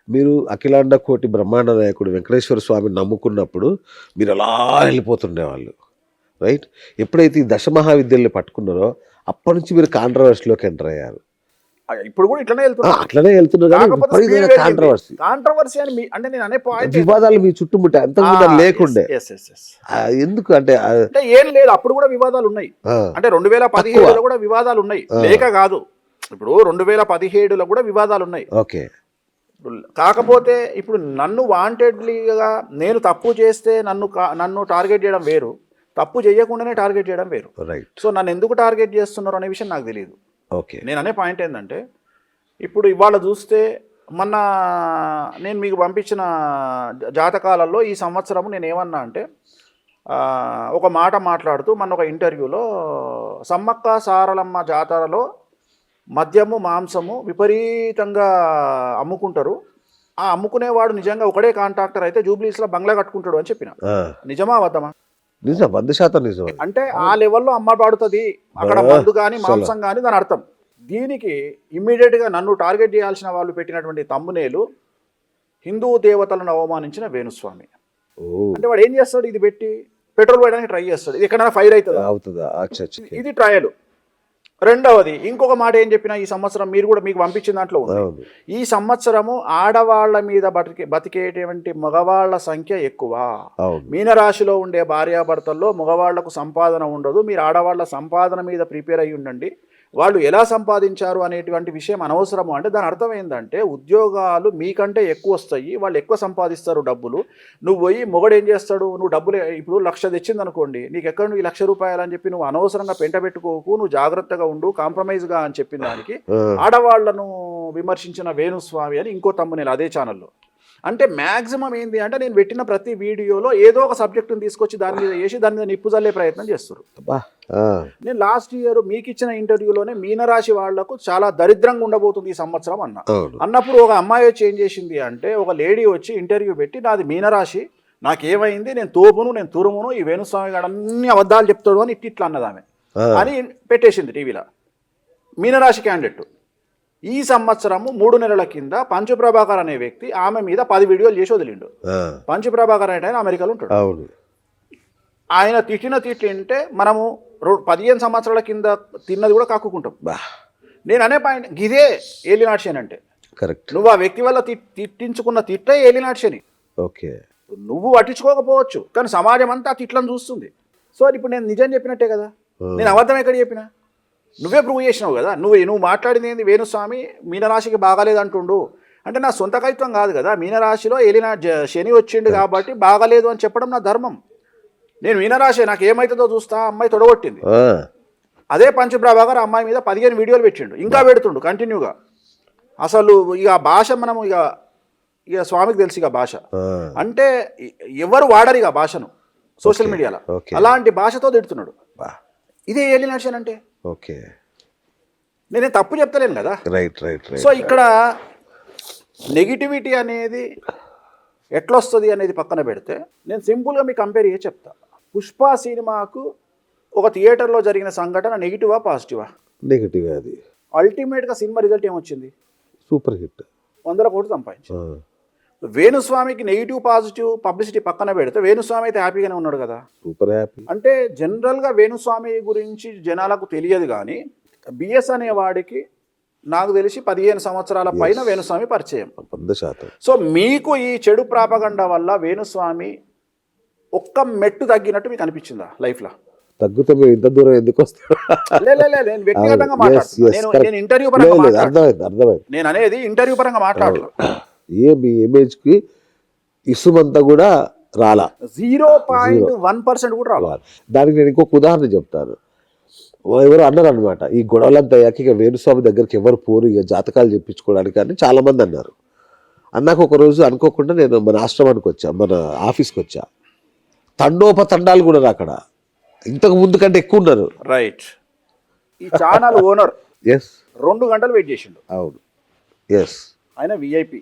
మీరు అఖిలాండ కోటి బ్రహ్మాండ నాయకుడు వెంకటేశ్వర స్వామిని నమ్ముకున్నప్పుడు మీరు అలా వెళ్ళిపోతుండేవాళ్ళు, రైట్? ఎప్పుడైతే ఈ దశమహావిద్యల్ని పట్టుకున్నారో అప్పటి నుంచి మీరు కాంట్రవర్సీలోకి ఎంటర్ అయ్యారు. ఇప్పుడు కూడా ఇట్లనే వెళ్తున్నా. అట్లనే వెళ్తున్నారు కానీ కాకపోతే విపరీతమైన speed కాంట్రవర్సీ, కాంట్రవర్సీ అని అంటే నేను అనే పాయింట్ వివాదాలు మీ చుట్టుముట్టే అంతకుముందు లేకుండే. ఎందుకు అంటే అంటే ఏం లేదు, అప్పుడు కూడా వివాదాలు ఉన్నాయి. అంటే 2017లో కూడా వివాదాలు ఉన్నాయి, లేక కాదు. ఇప్పుడు 2017లో కూడా వివాదాలు ఉన్నాయి. ఓకే. కాకపోతే ఇప్పుడు నన్ను వాంటెడ్లీగా నేను తప్పు చేస్తే నన్ను టార్గెట్ చేయడం వేరు, తప్పు చేయకుండానే టార్గెట్ చేయడం వేరు. రైట్. సో నన్ను ఎందుకు టార్గెట్ చేస్తున్నారు అనే విషయం నాకు తెలియదు. ఓకే. నేను అనే పాయింట్ ఏంటంటే, ఇప్పుడు ఇవాళ చూస్తే మొన్న నేను మీకు పంపించిన జాతకాలలో ఈ సంవత్సరము నేను ఏమన్నా అంటే ఒక మాట మాట్లాడుతూ మొన్న ఒక ఇంటర్వ్యూలో సమ్మక్క సారలమ్మ జాతరలో మద్యము మాంసము విపరీతంగా అమ్ముకుంటారు, ఆ అమ్ముకునేవాడు నిజంగా ఒకడే కాంట్రాక్టర్ అయితే జూబ్లీస్లో బంగ్లా కట్టుకుంటాడు అని చెప్పిన. నిజమా అబద్ధమా? నిజం, 100% నిజం. అంటే ఆ లెవెల్లో అమ్మబడుతుంది అక్కడ మందు కానీ మాంసం కానీ, దాని అర్థం. దీనికి ఇమ్మీడియట్గా నన్ను టార్గెట్ చేయాల్సిన వాళ్ళు పెట్టినటువంటి తమ్మునేలు హిందూ దేవతలను అవమానించిన వేణుస్వామి. అంటే వాడు ఏం చేస్తాడు, ఇది పెట్టి పెట్రోల్ పోయడానికి ట్రై చేస్తాడు, ఇది ఎక్కడైనా ఫైర్ అవుతుందా? ఇది ట్రయల్. రెండవది ఇంకొక మాట ఏం చెప్పినా, ఈ సంవత్సరం మీరు కూడా మీకు పంపించిన దాంట్లో ఉంది, ఈ సంవత్సరము ఆడవాళ్ల మీద బతికేటువంటి మగవాళ్ల సంఖ్య ఎక్కువ. మీనరాశిలో ఉండే భార్యాభర్తల్లో మగవాళ్లకు సంపాదన ఉండదు, మీరు ఆడవాళ్ల సంపాదన మీద ప్రిపేర్ అయ్యి ఉండండి, వాళ్ళు ఎలా సంపాదించారు అనేటువంటి విషయం అనవసరము. అంటే దాని అర్థం ఏంటంటే, ఉద్యోగాలు మీకంటే ఎక్కువ వస్తాయి, వాళ్ళు ఎక్కువ సంపాదిస్తారు డబ్బులు. నువ్వు పోయి మొగడు ఏం చేస్తాడు, నువ్వు డబ్బులు ఇప్పుడు 1,00,000 తెచ్చింది అనుకోండి, నీకు ఎక్కడ నువ్వు 1,00,000 రూపాయలు అని చెప్పి నువ్వు అనవసరంగా పెంట పెట్టుకోకు, నువ్వు జాగ్రత్తగా ఉండు, కాంప్రమైజ్గా అని చెప్పిన దానికి ఆడవాళ్లను విమర్శించిన వేణుస్వామి అని ఇంకో తమ్మునేలు అదే ఛానల్లో. అంటే మ్యాక్సిమం ఏంది అంటే, నేను పెట్టిన ప్రతి వీడియోలో ఏదో ఒక సబ్జెక్టుని తీసుకొచ్చి దాని మీద వేసి దాని మీద నిప్పు చల్లే ప్రయత్నం చేస్తారు. నేను లాస్ట్ ఇయర్ మీకు ఇచ్చిన ఇంటర్వ్యూలోనే మీనరాశి వాళ్లకు చాలా దరిద్రంగా ఉండబోతుంది ఈ సంవత్సరం అన్నప్పుడు ఒక అమ్మాయి వచ్చి ఏం చేసింది అంటే, ఒక లేడీ వచ్చి ఇంటర్వ్యూ పెట్టి నాది మీనరాశి, నాకేమైంది, నేను తోపును, నేను తురుమును, ఈ వేణుస్వామి గారు అన్ని అబద్ధాలు చెప్తాడు అని ఇట్లా అన్నది ఆమె అని పెట్టేసింది టీవీలో. మీనరాశి క్యాండిడేట్ ఈ సంవత్సరము 3 నెలల కింద పంచు ప్రభాకర్ అనే వ్యక్తి ఆమె మీద 10 వీడియోలు చేసి వదిలిండు. పంచు ప్రభాకర్ అంటే ఆయన అమెరికాలో ఉంటాడు. ఆయన తిట్టిన తిట్టింటే మనము 15 సంవత్సరాల కింద తిన్నది కూడా కక్కుకుంటాం. నేను అనే పాయింట్ గిదే ఏలినాడ్షన్ అంటే. కరెక్ట్. నువ్వు ఆ వ్యక్తి వల్ల తిట్టించుకున్న తిట్టే ఏలినాడ్షని. ఓకే. నువ్వు పట్టించుకోకపోవచ్చు కానీ సమాజం అంతా తిట్లను చూస్తుంది. సో ఇప్పుడు నేను నిజం చెప్పినట్టే కదా, నేను అబద్ధం ఎక్కడ చెప్పినా? నువ్వే ప్రూవ్ చేసినావు కదా. నువ్వు మాట్లాడింది ఏంది, వేణుస్వామి మీనరాశికి బాగాలేదంటుండు అంటే నా సొంత కవిత్వం కాదు కదా. మీనరాశిలో శని వచ్చిండు కాబట్టి బాగాలేదు అని చెప్పడం నా ధర్మం. నేను మీనరాశి, నాకు ఏమవుతుందో చూస్తా, అమ్మాయి తొడగొట్టింది. అదే పంచప్రభాకర్ అమ్మాయి మీద 15 వీడియోలు పెట్టిండు, ఇంకా పెడుతుండు కంటిన్యూగా. అసలు ఇక భాష మనము ఇక స్వామికి తెలుసు ఇక భాష అంటే ఎవరు వాడరు ఇక భాషను సోషల్ మీడియాలో. అలాంటి భాషతో తిడుతున్నాడు. ఇదే ఏలినాడ్షన్ అంటే. ఓకే. నేనే తప్పు చెప్తలేను కదా. రైట్. సో ఇక్కడ నెగిటివిటీ అనేది ఎట్లొస్తుంది అనేది పక్కన పెడితే నేను సింపుల్గా మీకు కంపేర్ చేసి చెప్తా. పుష్ప సినిమాకు ఒక థియేటర్లో జరిగిన సంఘటన నెగిటివా పాజిటివా? నెగిటివ్. అది అల్టిమేట్గా సినిమా రిజల్ట్ ఏమొచ్చింది? సూపర్ హిట్, 100 కోట్లు సంపాదించింది. వేణుస్వామికి నెగిటివ్ పాజిటివ్ పబ్లిసిటీ పక్కన పెడితే వేణుస్వామి అయితే హ్యాపీగానే ఉన్నాడు కదా, సూపర్ హ్యాపీ. అంటే జనరల్గా వేణుస్వామి గురించి జనాలకు తెలియదు కానీ బిఎస్ అనేవాడికి నాకు తెలిసి 15 సంవత్సరాల పైన వేణుస్వామి పరిచయం. 100%. సో మీకు ఈ చెడు ప్రాపగండ వల్ల వేణుస్వామి ఒక్క మెట్టు తగ్గినట్టు మీకు అనిపించిందా లైఫ్లో? తగ్గితే మీరు ఇంత దూరం ఎందుకు వస్తారు? నేను వ్యక్తిగతంగా మాట్లాడుతున్నాను, నేను ఇంటర్వ్యూ పరంగా మాట్లాడుతున్నాను. నేను అనేది ఇంటర్వ్యూ పరంగా మాట్లాడుతున్నాను. మీ ఇమేజ్కి ఇసుమంతా కూడా రాలా, 0.1% కూడా రాలా. దానికి నేను ఇంకొక ఉదాహరణ చెప్తాను. ఎవరు అన్నారు అనమాట, ఈ గొడవలంతా అయ్యాక ఇక వేణుస్వామి దగ్గరికి ఎవరు పోరు ఇక జాతకాలు చెప్పించుకోవడానికి అని చాలామంది అన్నారు. అన్నాక ఒకరోజు అనుకోకుండా నేను మన ఆశ్రమానికి వచ్చా, మన ఆఫీస్కి వచ్చా. తండోపతండాలు కూడా అక్కడ ఇంతకు ముందు కంటే ఎక్కువ ఉన్నారు. రైట్. ఈ ఛానల్ ఓనర్ 2 గంటలు వెయిట్ చేసిండు. అవును. ఆయన విఐపి,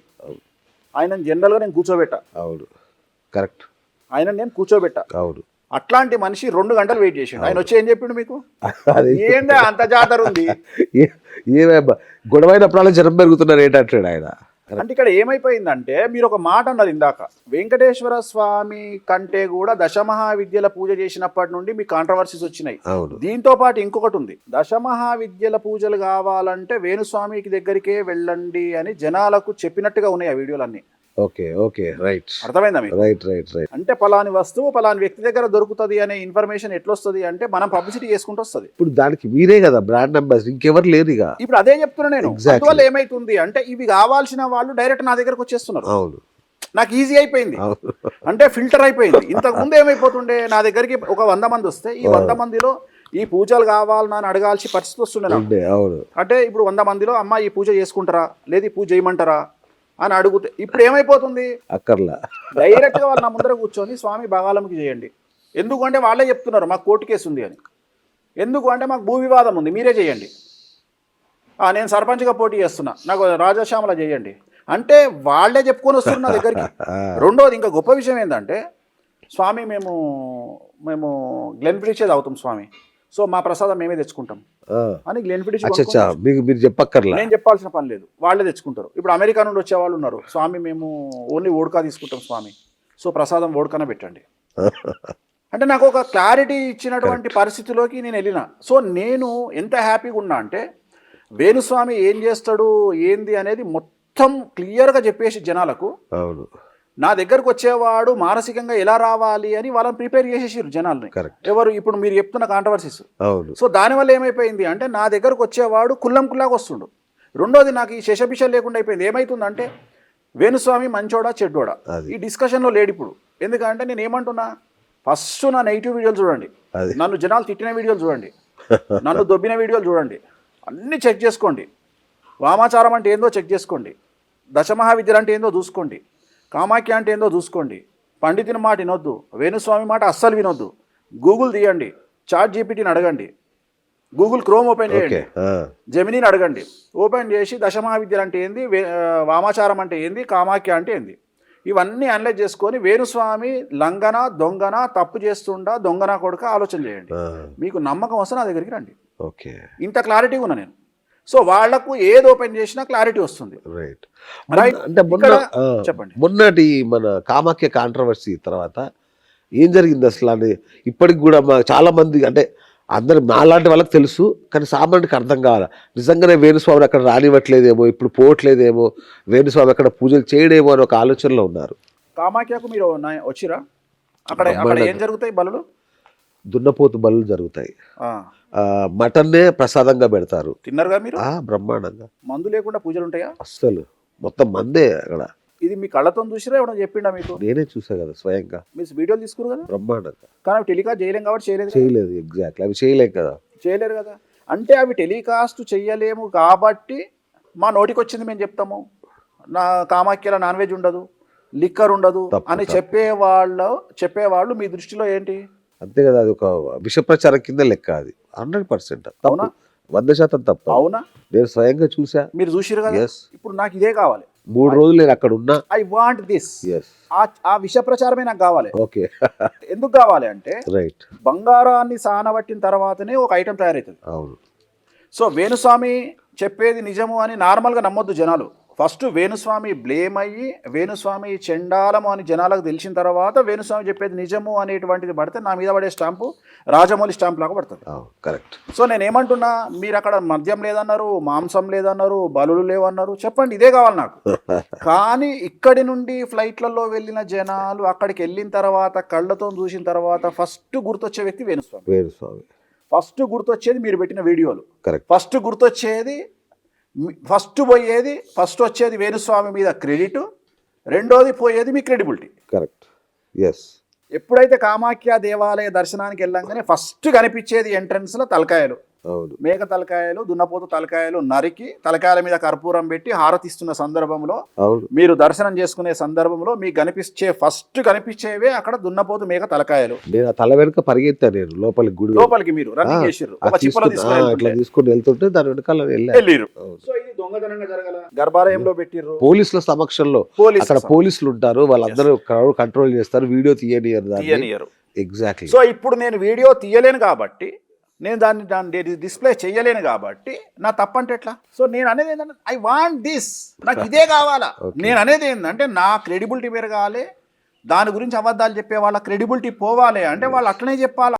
ఆయన జనరల్గా నేను కూర్చోబెట్టా. అవును, కరెక్ట్. ఆయన నేను కూర్చోబెట్టా. అవును. అట్లాంటి మనిషి 2 గంటలు వెయిట్ చేసిండు. ఆయన వచ్చి ఏం చెప్పిండు మీకు? ఏందా అంత జాతర ఉంది, ఏమేబ్బా గొడవైనప్పుడు జనం పెరుగుతున్నారు ఏంటంటాడు ఆయన. అంటే ఇక్కడ ఏమైపోయిందంటే మీరు ఒక మాట అన్నారు ఇందాక, వెంకటేశ్వర స్వామి కంటే కూడా దశమహావిద్యల పూజ చేసినప్పటి నుండి మీ కాంట్రవర్సీస్ వచ్చినాయి. అవును. దీంతో పాటు ఇంకొకటి ఉంది, దశమహావిద్యల పూజలు కావాలంటే వేణుస్వామికి దగ్గరికే వెళ్ళండి అని జనాలకు చెప్పినట్టుగా ఉన్నాయి ఆ వీడియోలన్నీ. ఓకే ఓకే రైట్ అర్థమైందా మీకు? Right right right. అంటే పలాని వస్తువు పలాని వ్యక్తి దగ్గర దొరుకుతుంది అనే ఇన్ఫర్మేషన్ ఎట్లొస్తుంది అంటే మనం పబ్లిసిటీ చేసుకుంటూ వస్తుంది. ఇప్పుడు దానికి మీరే కదా బ్రాండ్ అంబాసిడర్, ఇంకెవరు లేరు ఇక. ఇప్పుడు అదే చెప్తున్నా నేను. Exactly. అందువల్ల ఏమైతుంది అంటే ఇవి కావాల్సిన వాళ్ళు డైరెక్ట్ నా దగ్గరకు వచ్చేస్తున్నారు. అవును నాకు ఈజీ అయిపోయింది, అవును అంటే ఫిల్టర్ అయిపోయింది. ఇంతకు ముందు ఏమైపోతుండే, నా దగ్గరికి ఒక 100 మంది వస్తే ఈ 100 మందిలో ఈ పూజలు కావాలని అని అడగాల్సిన పరిస్థితి వస్తుండే నాకు. అవును. అంటే ఇప్పుడు 100 మందిలో అమ్మ ఈ పూజ చేసుకుంటారా, లేదు ఈ పూజ చేయమంటారా అని అడుగుతే ఇప్పుడు ఏమైపోతుంది, అక్కర్లా డైరెక్ట్గా వాళ్ళు నా ముందర కూర్చొని స్వామి భాగాలంకి చేయండి. ఎందుకంటే వాళ్ళే చెప్తున్నారు మాకు కోర్టు కేసు ఉంది అని. ఎందుకు అంటే మాకు భూ వివాదం ఉంది, మీరే చేయండి. నేను సర్పంచ్గా పోటీ చేస్తున్నా, నాకు రాజశ్యామల చేయండి అంటే వాళ్ళే చెప్పుకొని వస్తున్నారు నా దగ్గరికి. రెండోది ఇంకా గొప్ప విషయం ఏంటంటే, స్వామి మేము గ్లెన్ఫిడిష్ అవుతాం స్వామి, సో మా ప్రసాదం మేమే తెచ్చుకుంటాం అని గ్లెన్ఫిడిష్ మీరు చెప్పక్కర్లా, నేను చెప్పాల్సిన పని లేదు, వాళ్ళే తెచ్చుకుంటారు. ఇప్పుడు అమెరికా నుండి వచ్చే వాళ్ళు ఉన్నారు, స్వామి మేము ఓన్లీ ఓడ్కా తీసుకుంటాం స్వామి, సో ప్రసాదం ఓడ్కానే పెట్టండి అంటే నాకు ఒక క్లారిటీ ఇచ్చినటువంటి పరిస్థితిలోకి నేను వెళ్ళిన. సో నేను ఎంత హ్యాపీగా ఉన్నా అంటే వేణుస్వామి ఏం చేస్తాడు ఏంది అనేది మొత్తం క్లియర్గా చెప్పేసి జనాలకు. అవును. నా దగ్గరకు వచ్చేవాడు మానసికంగా ఎలా రావాలి అని వాళ్ళని ప్రిపేర్ చేసేసారు జనాల్ని. ఎవరు ఇప్పుడు మీరు చెప్తున్న కాంట్రవర్సీస్. అవును. సో దానివల్ల ఏమైపోయింది అంటే నా దగ్గరకు వచ్చేవాడు కుల్లాగా వస్తుండు. రెండోది నాకు ఈ శేషభిషం లేకుండా అయిపోయింది. ఏమవుతుందంటే వేణుస్వామి మంచోడా చెడ్డోడా ఈ డిస్కషన్లో లేడు ఇప్పుడు. ఎందుకంటే నేను ఏమంటున్నా, ఫస్ట్ నా నెగిటివ్ వీడియోలు చూడండి, నన్ను జనాలు తిట్టిన వీడియోలు చూడండి, నన్ను దొబ్బిన వీడియోలు చూడండి, అన్నీ చెక్ చేసుకోండి. వామాచారం అంటే ఏందో చెక్ చేసుకోండి, దశమహావిద్యలు అంటే ఏందో చూసుకోండి, కామాఖ్య అంటే ఏందో చూసుకోండి, పండితుని మాట వినొద్దు, వేణుస్వామి మాట అస్సలు వినొద్దు. గూగుల్ తీయండి, చాట్ జీపీటీని అడగండి, గూగుల్ క్రోమ్ ఓపెన్ చేయండి, జెమినీని అడగండి. ఓపెన్ చేసి దశమహావిద్యలు అంటే ఏంది, వామాచారం అంటే ఏంది, కామాఖ్య అంటే ఏంది, ఇవన్నీ అనలైజ్ చేసుకొని వేణుస్వామి లంగన దొంగన తప్పు చేస్తుండా దొంగన కొడుక ఆలోచన చేయండి. మీకు నమ్మకం వస్తే నా దగ్గరికి రండి. ఓకే, ఇంత క్లారిటీగా ఉన్నా నేను. సో వాళ్లకు ఏది ఓపెన్ చేసినా క్లారిటీ వస్తుంది. రైట్. అంటే చెప్పండి, మొన్నటి మన కామాఖ్య కాంట్రవర్సీ తర్వాత ఏం జరిగింది అసలు అని ఇప్పటికి కూడా చాలా మంది, అంటే అందరు మాలాంటి వాళ్ళకి తెలుసు కానీ సామాన్యుడికి అర్థం కావాలి. నిజంగానే వేణుస్వామిని అక్కడ రానివ్వట్లేదేమో, ఇప్పుడు పోవట్లేదేమో, వేణుస్వామి అక్కడ పూజలు చేయడేమో అని ఒక ఆలోచనలో ఉన్నారు. కామాఖ్యకు మీరు వచ్చిరా? అక్కడ ఏం జరుగుతాయి బలులు? దున్నపోతు బలులు జరుగుతాయి, మటన్నే ప్రసాదంగా పెడతారు. తిన్నారుగా మీరు? బ్రహ్మాండంగా. మందు లేకుండా పూజలు ఉంటాయా? అస్సలు మొత్తం మందే అక్కడ. ఇది మీ కళ్ళతో చూసిరా, ఏమన్నా చెప్పిండా మీకు? నేనే చూసా కదా స్వయంగా. మీరు వీడియోలు తీసుకురు కదా బ్రహ్మాండంగా. కానీ అవి టెలికాస్ట్ చేయలేం కాబట్టి చేయలేదు. ఎగ్జాక్ట్లీ, అవి చేయలేం కదా, చేయలేరు కదా. అంటే అవి టెలికాస్ట్ చెయ్యలేము కాబట్టి మా నోటికి వచ్చింది మేము చెప్తాము. నా కామాఖ్యలో నాన్ వెజ్ ఉండదు, లిక్కర్ ఉండదు అని చెప్పేవాళ్ళు మీ దృష్టిలో ఏంటి? అంతే కదా, అది ఒక విష ప్రచారం కింద లెక్క. అది 100%. అవునా? 100% తప్ప. అవునా? నేను స్వయంగా చూసా. మీరు చూసిరు కదా. ఇప్పుడు నాకు ఇదే కావాలి. 3 రోజులు నేను అక్కడ ఉన్నా. I want this. ఆ విష ప్రచారమే నాకు కావాలి. ఓకే. ఎందుకు కావాలి అంటే, రైట్, బంగారాన్ని సానబట్టిన తర్వాతనే ఒక ఐటమ్ తయారవుతుంది. అవును. సో వేణుస్వామి చెప్పేది నిజము అని నార్మల్గా నమ్మొద్దు జనాలు. ఫస్ట్ వేణుస్వామి బ్లేమ్ అయ్యి వేణుస్వామి చెండాలము అని జనాలకు తెలిసిన తర్వాత వేణుస్వామి చెప్పేది నిజము అనేటువంటిది పడితే నా మీద పడే స్టాంపు రాజమౌళి స్టాంప్ లాగా పడుతుంది. కరెక్ట్. సో నేనేమంటున్నా, మీరు అక్కడ మద్యం లేదన్నారు, మాంసం లేదన్నారు, బలులు లేవన్నారు, చెప్పండి, ఇదే కావాలి నాకు. కానీ ఇక్కడి నుండి ఫ్లైట్లలో వెళ్ళిన జనాలు అక్కడికి వెళ్ళిన తర్వాత కళ్ళతో చూసిన తర్వాత ఫస్ట్ గుర్తొచ్చే వ్యక్తి వేణుస్వామి. ఫస్ట్ గుర్తొచ్చేది మీరు పెట్టిన వీడియోలు. ఫస్ట్ గుర్తొచ్చేది, ఫస్ట్ వచ్చేది వేణుస్వామి మీద క్రెడిట్, రెండోది పోయేది మీ క్రెడిబిలిటీ. కరెక్ట్. ఎస్. ఎప్పుడైతే కామాఖ్య దేవాలయ దర్శనానికి వెళ్ళంగానే ఫస్ట్ కనిపించేది ఎంట్రన్స్లో తలకాయలు, మేక తలకాయలు, దున్నపోతు తలకాయలు నరికి తలకాయల మీద కర్పూరం పెట్టి హారతిస్తున్న సందర్భంలో, మీరు దర్శనం చేసుకునే సందర్భంలో మీకు ఫస్ట్ కనిపించేవే అక్కడ దున్నపోతు మేక తలకాయలు. నేను తల వెనుక పరిగెత్తాను, నేను లోపలికి మీరు రన్నింగ్ చేసిర్రు, తీసుకుని వెళ్తుంటే దాని వెనకాల వెళ్ళారు. సో ఇది దొంగతనంగా జరగల, గర్భాలయంలో పెట్టిర్రు, పోలీసుల సమక్షంలో. అక్కడ పోలీసులు ఉంటారు, వాళ్ళందరూ క్రౌడ్ కంట్రోల్ చేస్తారు, వీడియో తీయనియరు. తీయనియరు. ఎగ్జాక్ట్లీ. సో ఇప్పుడు నేను వీడియో తీయలేను కాబట్టి నేను దాన్ని డిస్ప్లే చేయలేను కాబట్టి నా తప్పంటే ఎట్లా? సో నేను అనేది ఏంటంటే ఐ వాంట్ దిస్, నాకు ఇదే కావాలా. నేను అనేది ఏంటంటే నా క్రెడిబిలిటీ పెరగాలి, దాని గురించి అబద్ధాలు చెప్పే వాళ్ళ క్రెడిబిలిటీ పోవాలి అంటే వాళ్ళు అట్లనే చెప్పాలా.